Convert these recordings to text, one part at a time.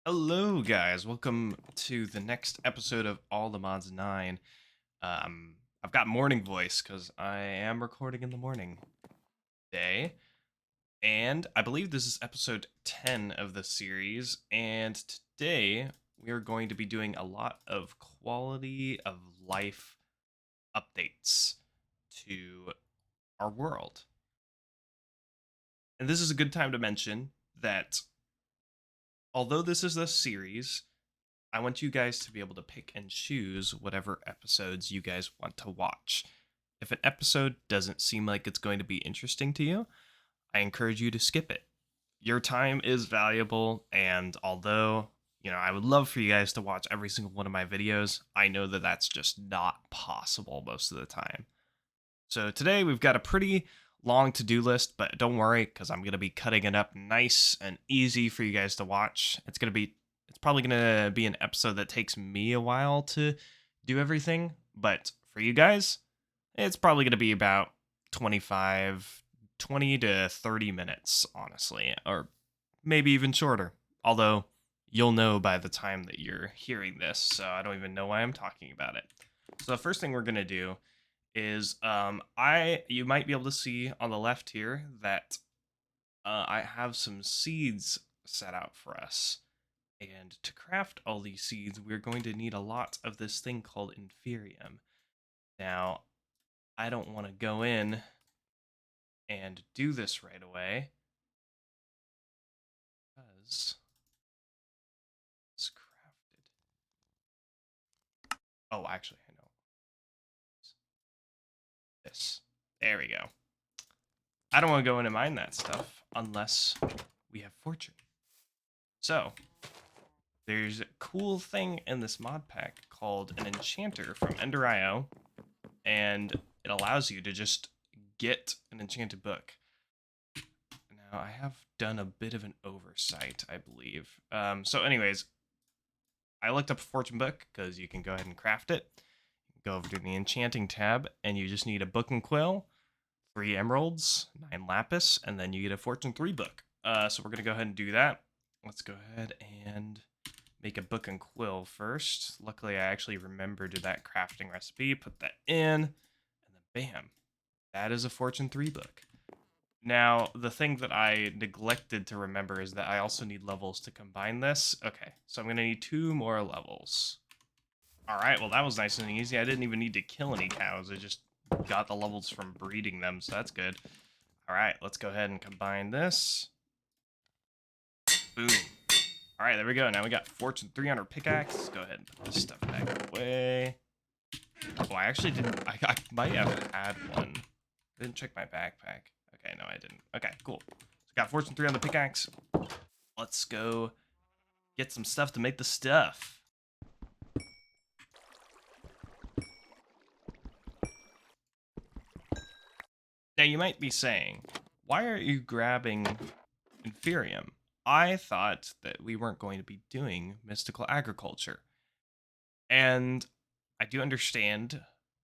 Hello, guys. Welcome to the next episode of All the Mods 9. I've got morning voice because I am recording in the morning day. And I believe this is episode 10 of the series. And today we are going to be doing a lot of quality of life updates to our world. And this is a good time to mention that although this is a series, I want you guys to be able to pick and choose whatever episodes you guys want to watch. If an episode doesn't seem like it's going to be interesting to you, I encourage you to skip it. Your time is valuable, and although, I would love for you guys to watch every single one of my videos, I know that that's just not possible most of the time. So today we've got a pretty long to-do list, but don't worry because I'm going to be cutting it up nice and easy for you guys to watch. It's probably going to be an episode that takes me a while to do everything, but for you guys, it's probably going to be about 20 to 30 minutes, honestly, or maybe even shorter. Although you'll know by the time that you're hearing this, so I don't even know why I'm talking about it. So the first thing we're going to do is you might be able to see on the left here that I have some seeds set out for us. And to craft all these seeds, we're going to need a lot of this thing called Inferium. Now, I don't want to go in and do this right away because it's crafted. Oh, actually, I know this. There we go. I don't want to go in and mine that stuff unless we have fortune. So, there's a cool thing in this mod pack called an Enchanter from Ender.io, and it allows you to just get an enchanted book. Now, I have done a bit of an oversight, I believe. So anyways, I looked up a fortune book because you can go ahead and craft it. Go over to the Enchanting tab, and you just need a book and quill, 3 emeralds, 9 lapis, and then you get a Fortune 3 book. So we're going to go ahead and do that. Let's go ahead and make a book and quill first. Luckily, I actually remembered that crafting recipe. Put that in, and then bam, that is a Fortune 3 book. Now, the thing that I neglected to remember is that I also need levels to combine this. Okay, so I'm going to need 2 more levels. All right, well, that was nice and easy. I didn't even need to kill any cows. I just got the levels from breeding them, so that's good. All right, let's go ahead and combine this. Boom. All right, there we go. Now we got Fortune 300 pickaxe. Let's go ahead and put this stuff back away. Oh, I actually didn't. I might have had one. I didn't check my backpack. Okay, no, I didn't. Okay, cool. So got Fortune 3 on the pickaxe. Let's go get some stuff to make the stuff. Now, you might be saying, why are you grabbing Inferium? I thought that we weren't going to be doing mystical agriculture. And I do understand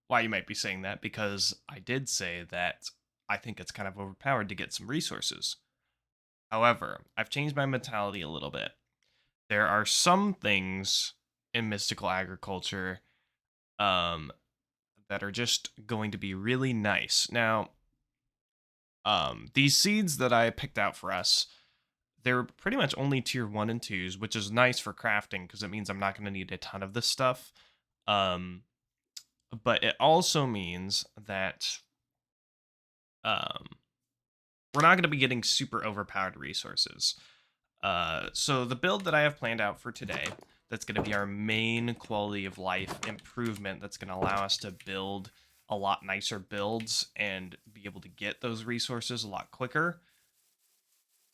why you might be saying that, because I did say that I think it's kind of overpowered to get some resources. However, I've changed my mentality a little bit. There are some things in mystical agriculture um, that are just going to be really nice. Now, these seeds that I picked out for us, they're pretty much only tier 1 and 2s, which is nice for crafting because it means I'm not going to need a ton of this stuff. Um, but it also means that um, we're not going to be getting super overpowered resources. So the build that I have planned out for today, that's going to be our main quality of life improvement that's going to allow us to build a lot nicer builds and be able to get those resources a lot quicker.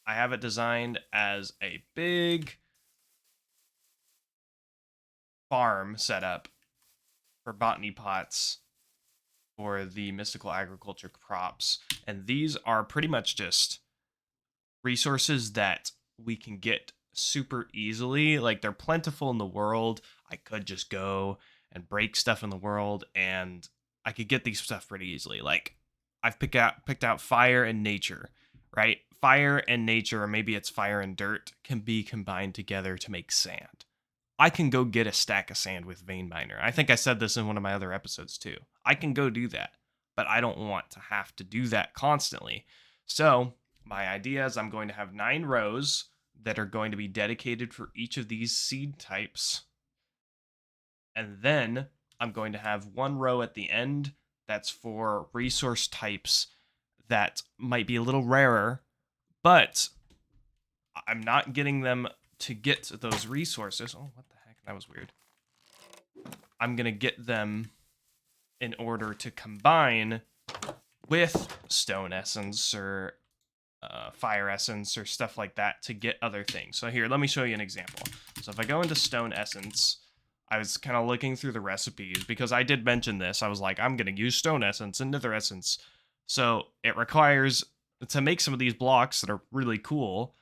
I have it designed as a big farm setup for botany pots for the mystical agriculture crops. And these are pretty much just resources that we can get super easily. Like, they're plentiful in the world. I could just go and break stuff in the world and I could get these stuff pretty easily. Like, I've picked out fire and nature, right? fire and nature, or maybe it's fire and dirt, can be combined together to make sand. I can go get a stack of sand with Vein Miner. I think I said this in one of my other episodes too. I can go do that, but I don't want to have to do that constantly. So, my idea is I'm going to have 9 rows that are going to be dedicated for each of these seed types. And then I'm going to have 1 row at the end that's for resource types that might be a little rarer, but I'm not getting them to get those resources. Oh, what the heck? That was weird. I'm going to get them in order to combine with stone essence or fire essence or stuff like that to get other things. So here, let me show you an example. So if I go into stone essence, I was kind of looking through the recipes because I did mention this. I was like, I'm going to use stone essence and nether essence. So it requires, to make some of these blocks that are really cool,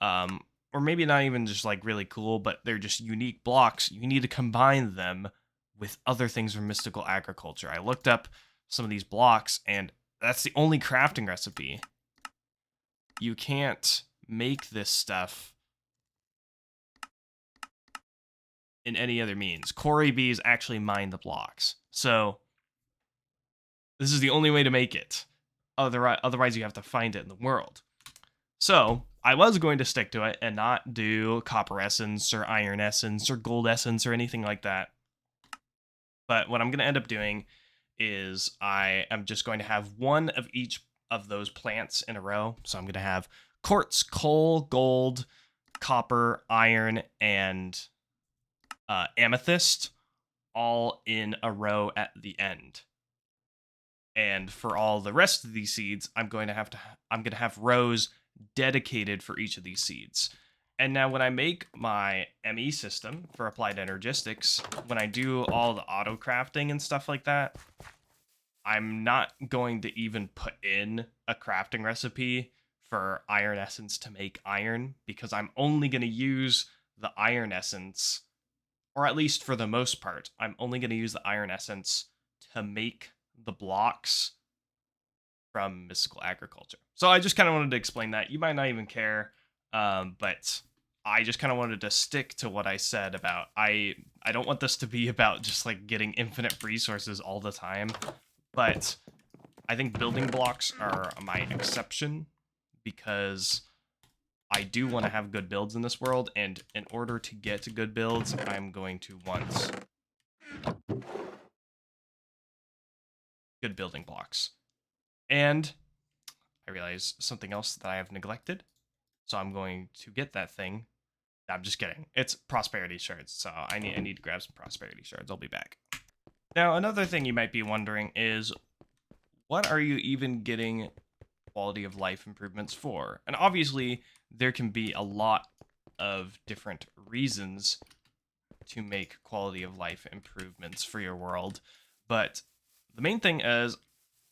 or maybe not even just like really cool, but they're just unique blocks, you need to combine them with other things from mystical agriculture. I looked up some of these blocks, and that's the only crafting recipe. You can't make this stuff in any other means. Quarry bees actually mine the blocks. So this is the only way to make it. Otherwise you have to find it in the world. So I was going to stick to it and not do copper essence or iron essence or gold essence or anything like that. But what I'm going to end up doing is I am just going to have 1 of each of those plants in a row. So I'm going to have quartz, coal, gold, copper, iron, and amethyst all in a row at the end. And for all the rest of these seeds, I'm going to have rows dedicated for each of these seeds. And now when I make my ME system for applied energistics, when I do all the auto crafting and stuff like that, I'm not going to even put in a crafting recipe for iron essence to make iron, because I'm only going to use the iron essence, or at least for the most part, I'm only going to use the iron essence to make the blocks from mystical agriculture. So I just kind of wanted to explain that. You might not even care, but I just kind of wanted to stick to what I said about I don't want this to be about just like getting infinite resources all the time, but I think building blocks are my exception because I do want to have good builds in this world, and in order to get good builds, I'm going to want good building blocks. And I realize something else that I have neglected, so I'm going to get that thing. I'm just kidding. It's prosperity shards, so I need to grab some prosperity shards. I'll be back. Now, another thing you might be wondering is, what are you even getting quality of life improvements for? And obviously, there can be a lot of different reasons to make quality of life improvements for your world, but the main thing is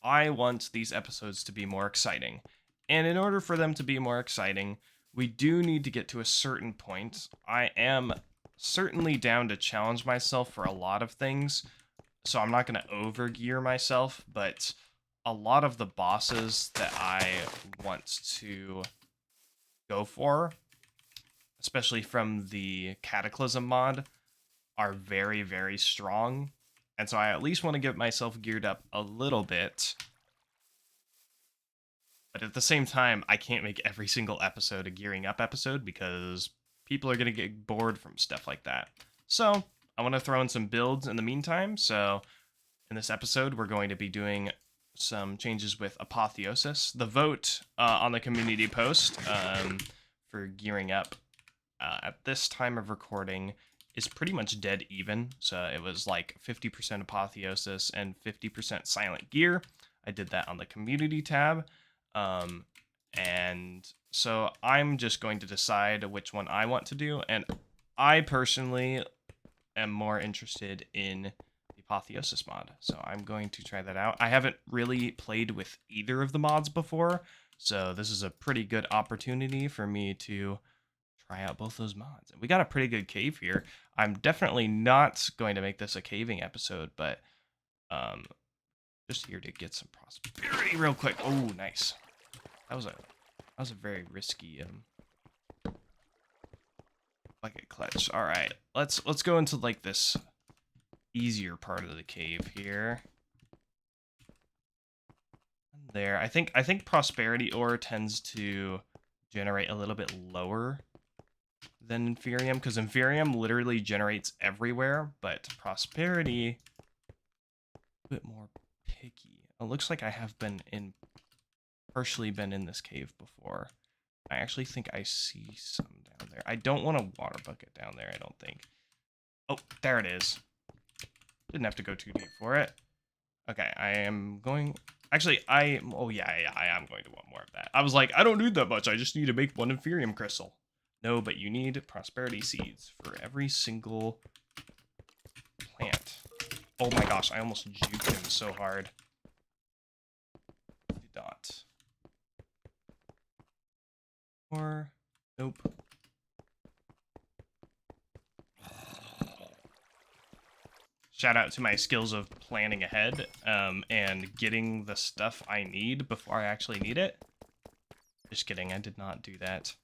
I want these episodes to be more exciting. And in order for them to be more exciting, we do need to get to a certain point. I am certainly down to challenge myself for a lot of things, so I'm not going to overgear myself, but a lot of the bosses that I want to go for, especially from the Cataclysm mod, are very, very strong. And so I at least want to get myself geared up a little bit. But at the same time, I can't make every single episode a gearing up episode because people are going to get bored from stuff like that. So I want to throw in some builds in the meantime. So in this episode, we're going to be doing some changes with Apotheosis. The vote on the community post for gearing up at this time of recording is pretty much dead even. So it was like 50% Apotheosis and 50% Silent Gear. I did that on the community tab. And so I'm just going to decide which one I want to do. And I personally am more interested in the Apotheosis mod. So I'm going to try that out. I haven't really played with either of the mods before, so this is a pretty good opportunity for me to try out both those mods. And we got a pretty good cave here. I'm definitely not going to make this a caving episode, but just here to get some prosperity real quick. Oh, nice. That was a That was a very risky bucket clutch. All right, let's go into like this easier part of the cave here. There, I think prosperity ore tends to generate a little bit lower than inferium, because inferium literally generates everywhere, but prosperity a bit more picky. It looks like I have partially been in this cave before. I actually think I see some down there. I don't want a water bucket down there, I don't think. Oh, there it is. Didn't have to go too deep for it. Okay, I am going... Actually, oh yeah, I am going to want more of that. I was like, I don't need that much. I just need to make one inferium crystal. No, but you need prosperity seeds for every single plant. Oh my gosh, I almost juked him so hard. Dot. Or... Nope. Shout out to my skills of planning ahead and getting the stuff I need before I actually need it. Just kidding, I did not do that.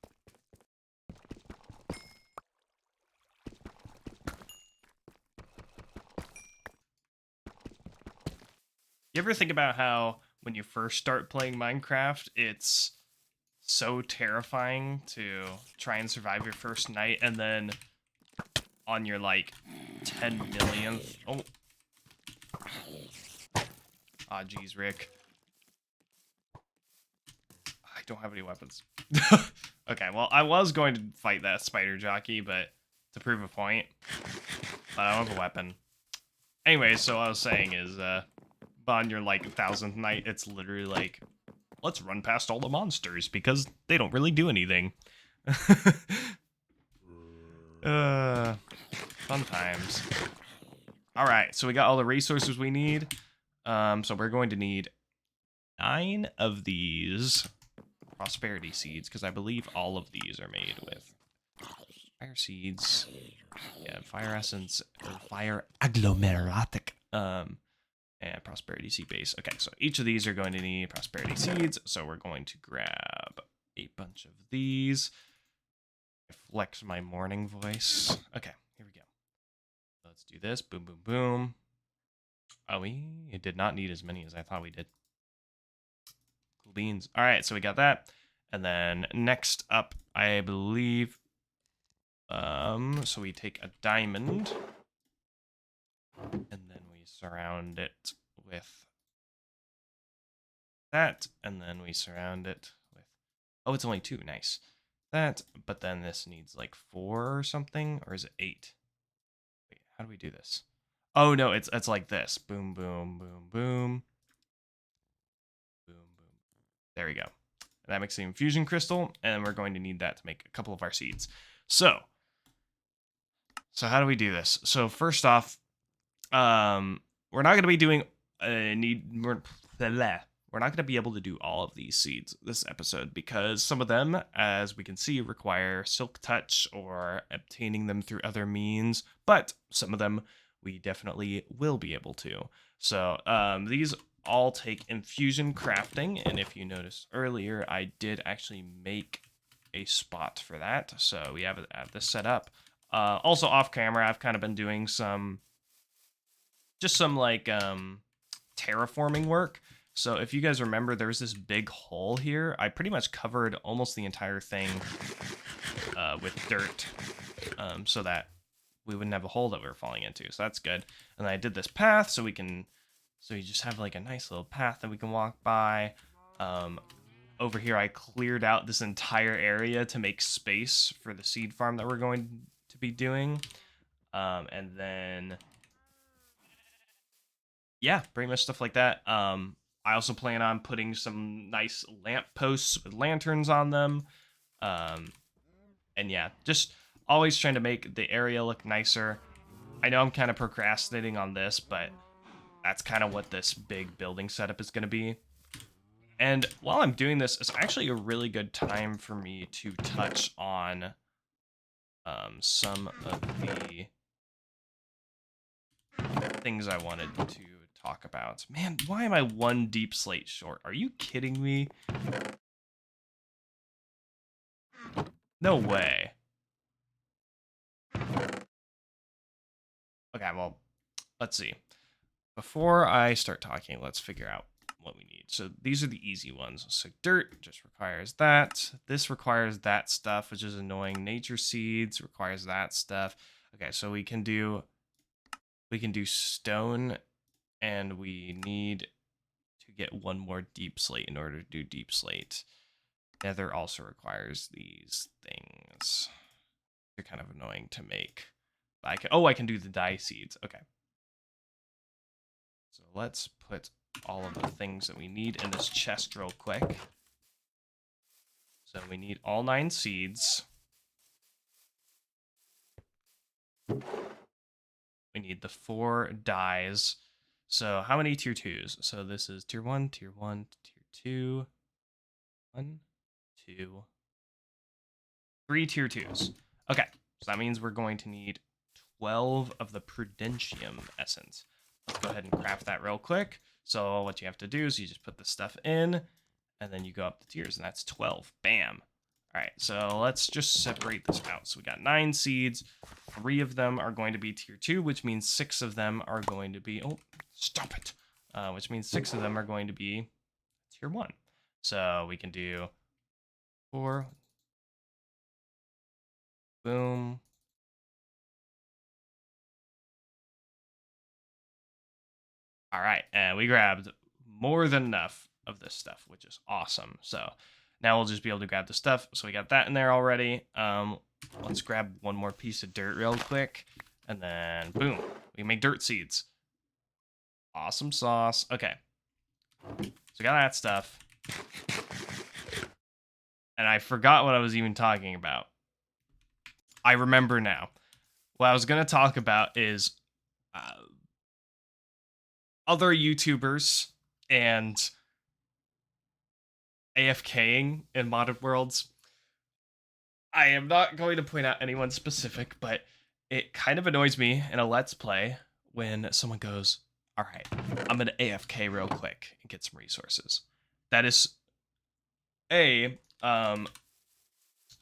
You ever think about how when you first start playing Minecraft, it's so terrifying to try and survive your first night, and then on your like 10 millionth... Oh. Ah, geez, Rick. I don't have any weapons. Okay, well, I was going to fight that spider jockey, but to prove a point, but I don't have a weapon. Anyway, so what I was saying is, on your like 1000th night, it's literally like, let's run past all the monsters because they don't really do anything. Fun times. All right, so we got all the resources we need. So we're going to need 9 of these prosperity seeds, because I believe all of these are made with fire seeds, yeah, fire essence, fire agglomeratic, and prosperity seed base. Okay, so each of these are going to need prosperity seeds, so we're going to grab a bunch of these. Flex my morning voice. Okay, here we go. Let's do this. Boom, boom, boom. Oh, it did not need as many as I thought we did. Cool beans. All right, so we got that. And then next up, I believe, so we take a diamond, and then we surround it with that, and then we surround it with, oh, it's only 2, nice. That, but then this needs like 4 or something, or is it 8? Wait, how do we do this? Oh no, it's like this. Boom, boom, boom, boom. Boom, boom. There we go. And that makes the infusion crystal, and we're going to need that to make a couple of our seeds. So how do we do this? So first off, we're not going to be doing we're not going to be able to do all of these seeds this episode, because some of them, as we can see, require silk touch or obtaining them through other means, but some of them we definitely will be able to. So these all take infusion crafting, and if you noticed earlier, I did actually make a spot for that, so we have this set up. Also off camera, I've kind of been doing some like terraforming work. So if you guys remember, there's this big hole here. I pretty much covered almost the entire thing with dirt, so that we wouldn't have a hole that we were falling into. So that's good. And I did this path so we just have like a nice little path that we can walk by. Over here, I cleared out this entire area to make space for the seed farm that we're going to be doing. And then, yeah, pretty much stuff like that. I also plan on putting some nice lamp posts with lanterns on them. And yeah, just always trying to make the area look nicer. I know I'm kind of procrastinating on this, but that's kind of what this big building setup is going to be. And while I'm doing this, it's actually a really good time for me to touch on some of the things I wanted to talk about. Man, why am I 1 deep slate short? Are you kidding me? No way. Okay, well, let's see. Before I start talking, let's figure out what we need. So these are the easy ones. So dirt just requires that. This requires that stuff, which is annoying. Nature seeds requires that stuff. Okay, so we can do stone, and we need to get one more deep slate in order to do deep slate. Nether also requires these things. They're kind of annoying to make. I can do the dye seeds. Okay. So let's put all of the things that we need in this chest real quick. So we need all 9 seeds. We need the 4 dyes. So how many tier 2s? So this is tier 1, tier 1, tier 2. 1, 2, 3 tier 2s. Okay, so that means we're going to need 12 of the Prudentium essence. Let's go ahead and craft that real quick. So what you have to do is you just put the stuff in, and then you go up the tiers, and that's 12. Bam. All right, so let's just separate this out. So we got 9 seeds. 3 of them are going to be tier 2, which means 6 of them are going to be... Oh, stop it. Which means 6 of them are going to be tier 1. So we can do 4. Boom. All right, and we grabbed more than enough of this stuff, which is awesome. So now we'll just be able to grab the stuff. So we got that in there already. Let's grab one more piece of dirt real quick, and then boom, we make dirt seeds. Awesome sauce. Okay, so we got that stuff, and I forgot what I was even talking about. I remember now. What I was gonna talk about is other YouTubers and AFKing in modded worlds. I am not going to point out anyone specific, but it kind of annoys me in a Let's Play when someone goes, all right, I'm going to AFK real quick and get some resources. That is,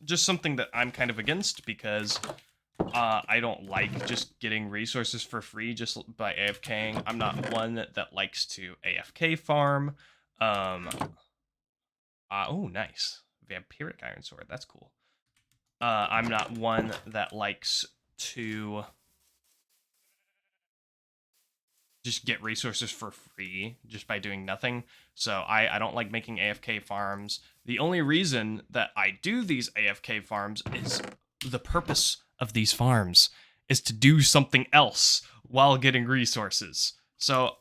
just something that I'm kind of against because I don't like just getting resources for free just by AFKing. I'm not one that likes to AFK farm. Oh, nice. Vampiric Iron Sword. That's cool. I'm not one that likes to just get resources for free just by doing nothing. So I don't like making AFK farms. The only reason that I do these AFK farms is the purpose of these farms is to do something else while getting resources. So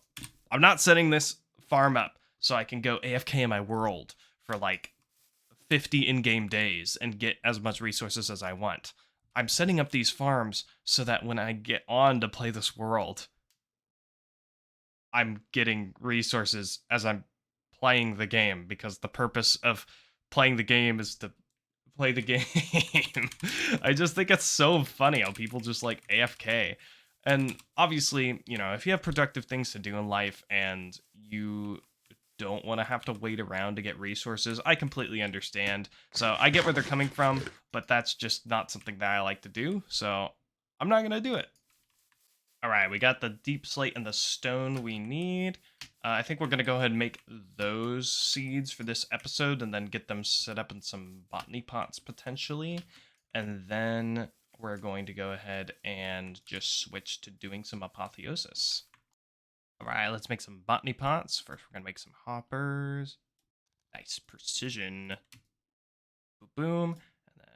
I'm not setting this farm up so I can go AFK in my world for like 50 in-game days and get as much resources as I want. I'm setting up these farms so that when I get on to play this world, I'm getting resources as I'm playing the game because the purpose of playing the game is to play the game. I just think it's so funny how people just like AFK. And obviously, you know, if you have productive things to do in life and you don't want to have to wait around to get resources, I completely understand. So I get where they're coming from, but that's just not something that I like to do. So I'm not going to do it. All right, we got the deep slate and the stone we need. I think we're going to go ahead and make those seeds for this episode and then get them set up in some botany pots potentially. And then we're going to go ahead and just switch to doing some apotheosis. All right, let's make some botany pots. First, we're going to make some hoppers. Nice precision. Boom, and then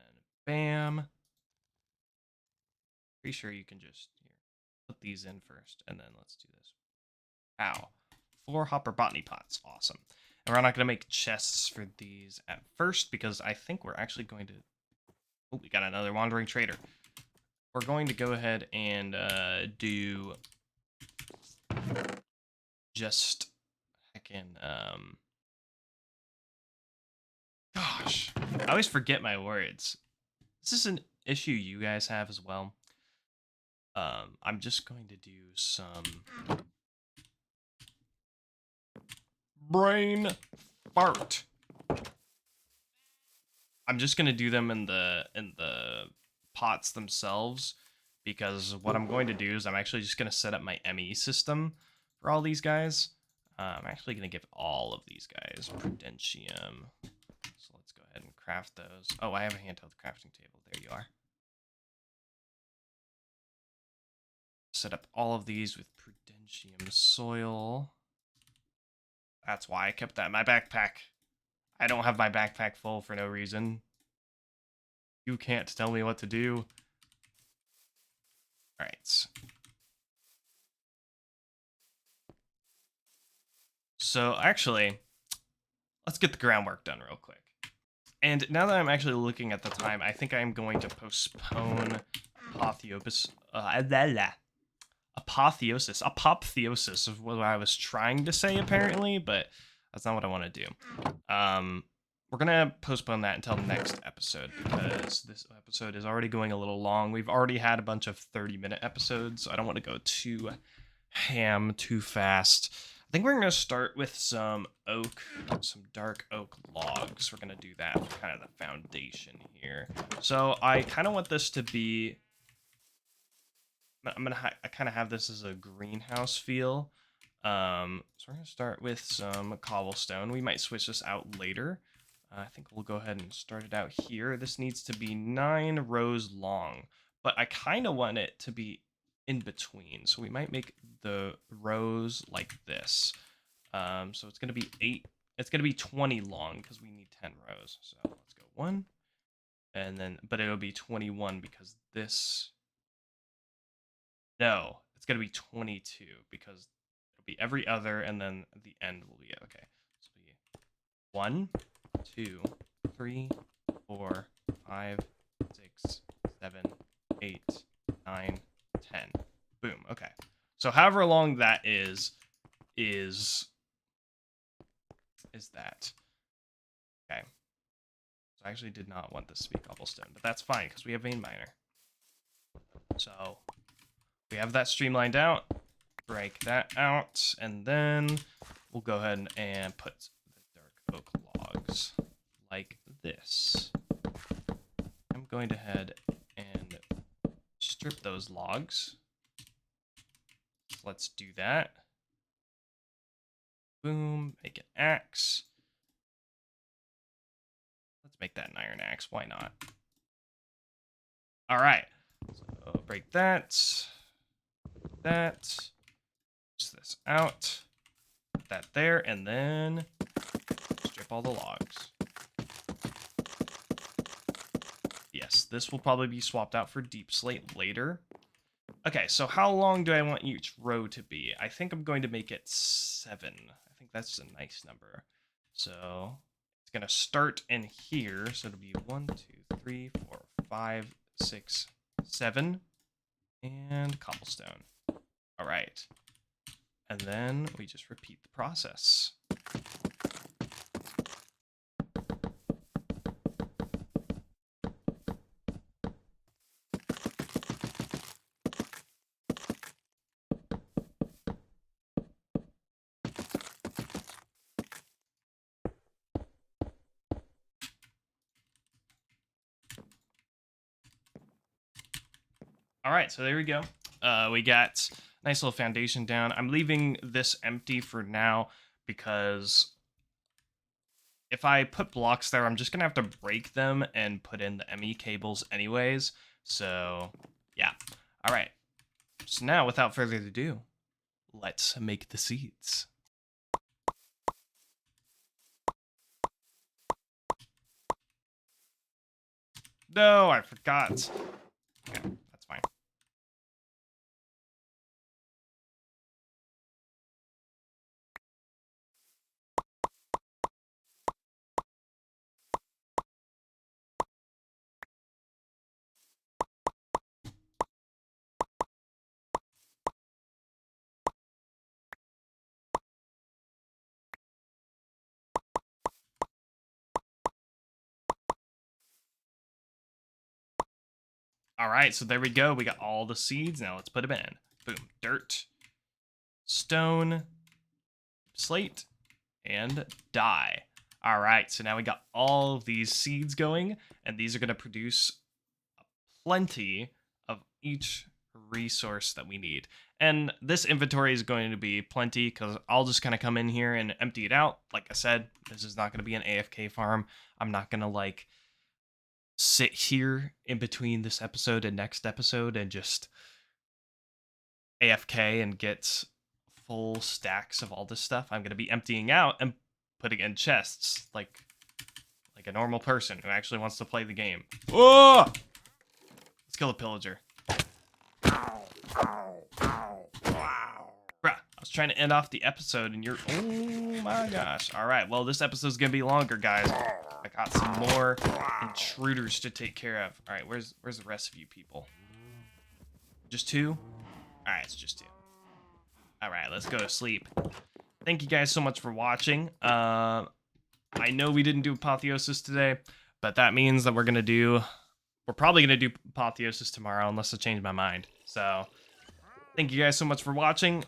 bam. Pretty sure you can just put these in first, and then let's do this. Ow. 4 hopper botany pots. Awesome. And we're not going to make chests for these at first because I think we're actually going to... Oh, we got another wandering trader. We're going to go ahead and do just heckin' gosh, I always forget my words. This is an issue you guys have as well. I'm just going to do some brain fart. I'm just gonna do them in the pots themselves, because what I'm going to do is I'm actually just gonna set up my ME system for all these guys. I'm actually gonna give all of these guys Prudentium. So let's go ahead and craft those. Oh, I have a handheld crafting table. There you are. Set up all of these with Prudentium soil. That's why I kept that in my backpack. I don't have my backpack full for no reason. You can't tell me what to do. All right. So actually, let's get the groundwork done real quick. And now that I'm actually looking at the time, I think I'm going to postpone apotheosis of what I was trying to say apparently, but that's not what I want to do. We're gonna postpone that until next episode, because this episode is already going a little long. We've already had a bunch of 30-minute episodes, so I don't want to go too ham too fast. I think we're gonna start with some dark oak logs. We're gonna do that for kind of the foundation here. So I kind of want this to be, I kind of have this as a greenhouse feel. So we're gonna start with some cobblestone. We might switch this out later. I think we'll go ahead and start it out here. This needs to be 9 rows long, but I kind of want it to be in between. So we might make the rows like this. So it's gonna be 8. It's gonna be 20 long because we need 10 rows. So let's go 1, and then, but it'll be 21 because this. No, it's gonna be 22 because it'll be every other, and then the end will be okay. So it'll be 1, 2, 3, 4, 5, 6, 7, 8, 9, 10. Boom. Okay. So however long that is that. Okay. So I actually did not want this to be cobblestone, but that's fine because we have vein miner. So we have that streamlined out. Break that out, and then we'll go ahead and put the dark oak logs like this. I'm going to head and strip those logs. So let's do that. Boom, make an axe. Let's make that an iron axe, why not? All right, so break that, push this out, put that there, and then strip all the logs. Yes, this will probably be swapped out for deep slate later. Okay, so how long do I want each row to be? I think I'm going to make it 7. I think that's a nice number. So it's going to start in here. So it'll be 1, 2, 3, 4, 5, 6, 7. And cobblestone. All right. And then we just repeat the process. All right, so there we go. We got a nice little foundation down. I'm leaving this empty for now because if I put blocks there, I'm just going to have to break them and put in the ME cables anyways. So, yeah. All right. So now, without further ado, let's make the seeds. No, I forgot. Okay, that's fine. All right, so there we go. We got all the seeds. Now let's put them in. Boom. Dirt, stone, slate, and dye. All right, so now we got all of these seeds going, and these are going to produce plenty of each resource that we need. And this inventory is going to be plenty because I'll just kind of come in here and empty it out. Like I said, this is not going to be an AFK farm. I'm not going to like sit here in between this episode and next episode and just AFK and get full stacks of all this stuff. I'm going to be emptying out and putting in chests like a normal person who actually wants to play the game. Oh! Let's kill the pillager. Bruh, I was trying to end off the episode and you're... Oh my gosh. All right, well, this episode's going to be longer, guys. I got some more intruders to take care of. All right, where's the rest of you people? Just two? All right, it's just two. All right, let's go to sleep. Thank you guys so much for watching. I know we didn't do Apotheosis today, but that means that we're probably going to do Apotheosis tomorrow unless I change my mind. So, thank you guys so much for watching.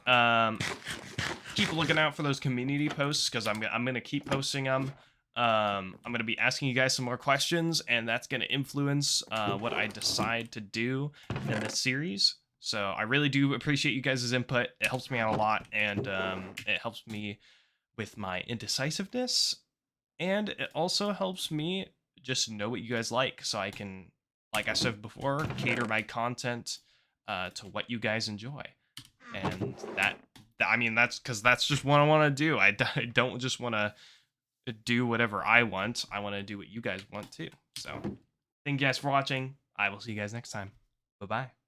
Keep looking out for those community posts because I'm going to keep posting them. I'm going to be asking you guys some more questions, and that's going to influence what I decide to do in this series. So I really do appreciate you guys' input. It helps me out a lot, and it helps me with my indecisiveness, and it also helps me just know what you guys like, so I can, like I said before, cater my content to what you guys enjoy. And that's because that's just what I want to do. I don't just want to do whatever I want. I want to do what you guys want too. So thank you guys for watching. I will see you guys next time. Bye-bye.